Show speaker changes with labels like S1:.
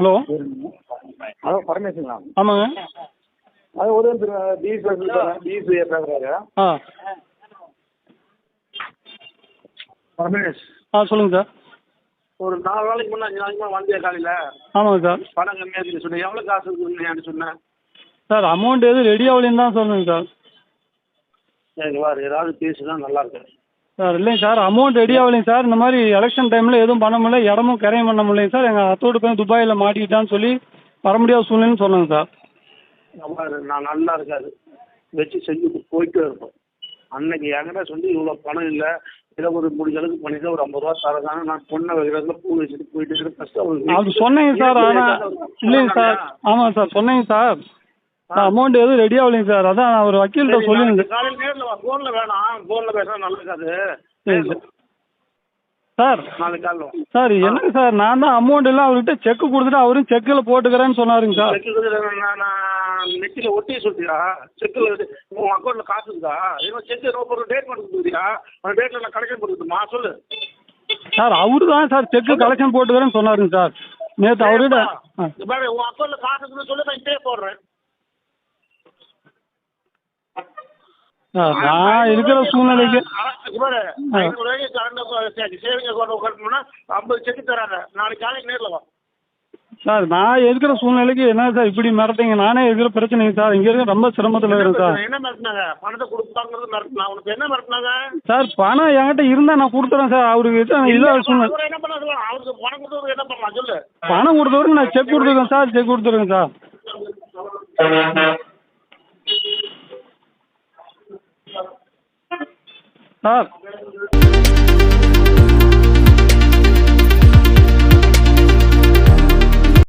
S1: Hello
S2: hello பரமேஸ்வரங்களா?
S1: ஆமாங்க.
S2: அது ஒரு பிஎஸ் பேசுகிறாரு.
S1: ஆ
S2: பரமேஷ்.
S1: சொல்லுங்கள் சார்.
S2: ஒரு 4 நாளைக்கு முன்னே 5 நாளைக்கு முன்னே வந்தியா காலையில்?
S1: ஆமாங்க சார்.
S2: பணம் கம்மியாக இருக்குன்னு சொன்னேன். எவ்வளோ காசு இருக்குன்னு சொன்னேன்
S1: சார். அமௌண்ட் எதுவும் ரெடி ஆகலைன்னு தான் சொல்லுங்கள் சார்.
S2: சரி வாரு, ஏதாவது பேசுனா நல்லா இருக்கு
S1: சார். இல்லைங்க சார், அமௌண்ட் ரெடி ஆகலைங்க சார். இந்த மாதிரி எலெக்ஷன் டைமில் எதுவும் பண்ண முடியல, இடமும் கரையும் பண்ண முடியலைங்க சார். எங்கள் அத்தோடு போய் துபாயில் மாட்டிக்கிட்டான்னு சொல்லி வர முடியாத சூழ்நிலைன்னு சொன்னாங்க சார்.
S2: நான் நல்லா இருக்காது வச்சு செஞ்சுட்டு போயிட்டே இருப்போம். அன்னைக்கு என்கிட்ட சொல்லி இவ்வளோ பணம் இல்லை, ஏதோ ஒரு முடிஞ்ச அளவுக்கு பண்ணிட்டு ஒரு 50 ரூபா தரதானே நான் பொண்ணை வைக்கிறதுல பூ வச்சுட்டு போயிட்டு இருக்கிற
S1: அது சொன்னீங்க சார். ஆனால் இல்லைங்க சார். ஆமாம் சார் சொன்னீங்க சார். அமௌண்ட் எதுவும் ரெடி ஆகலைங்க சார். அதான் நான் ஒரு வக்கீல்கிட்ட சொல்லுங்க
S2: காலையில் நேரில் வா. ஃபோனில் வேணாம், ஃபோனில் பேசினா நல்லா இருக்காது.
S1: சார்
S2: நாளைக்கு காலையில் வா
S1: சார். என்னங்க சார், நான் தான் அமௌண்ட் எல்லாம் அவர்கிட்ட செக்கு கொடுத்துட்டு அவரும் செக்கில் போட்டுக்கிறேன்னு சொன்னாருங்க சார்.
S2: செக்கு நான் நெட்டியில் ஒட்டி சொல்லியா? செக்கில் உன் அக்கௌண்ட்டில் காசு இருக்குதா? இன்னும் செக்கு ஒரு டேட் பண்ணி கொடுக்குறியா? அந்த டேட்டில் நான் கலெக்ஷன் கொடுத்துட்டுமா சொல்லு
S1: சார். அவரு தான் சார் செக்கு கலெக்ஷன் போட்டுக்கிறேன்னு சொன்னாருங்க சார் நேற்று அவர்கிட்ட.
S2: உன் அக்கௌண்ட்டில் காசு இருக்குன்னு சொல்லி நான் இப்பயே போடுறேன்.
S1: நான் இருக்கிற சூழ்நிலைக்கு
S2: சேவிங் அக்கௌண்ட் உட்காந்துனா 50 செக்கு தராங்க. நாளைக்கு காலைக்கு நேரில் வா
S1: சார். நான் இருக்கிற சூழ்நிலைக்கு என்ன சார் இப்படி மிரட்டிங்க? நானே இருக்கிற பிரச்சனைங்க சார். இங்கே இருக்க ரொம்ப சிரமத்தில் இருக்கிறேன் சார்.
S2: என்ன மிரட்டினாங்க? பணத்தை கொடுப்பாங்கிறது மிரட்டினா? உனக்கு என்ன மிரட்டினாங்க
S1: சார்? பணம் என்கிட்ட இருந்தால் நான் கொடுத்துறேன் சார். அவருக்கு இல்லாத சூழ்நிலை.
S2: என்ன பண்ண சொல்லுவாங்க? அவருக்கு பணம் கொடுத்தவருக்கு என்ன பண்ணலாம் சொல்லு?
S1: பணம் கொடுத்தவருக்கு நான் செக் கொடுத்துருக்கேன் சார். செக் கொடுத்துருக்கேன் சார். சார்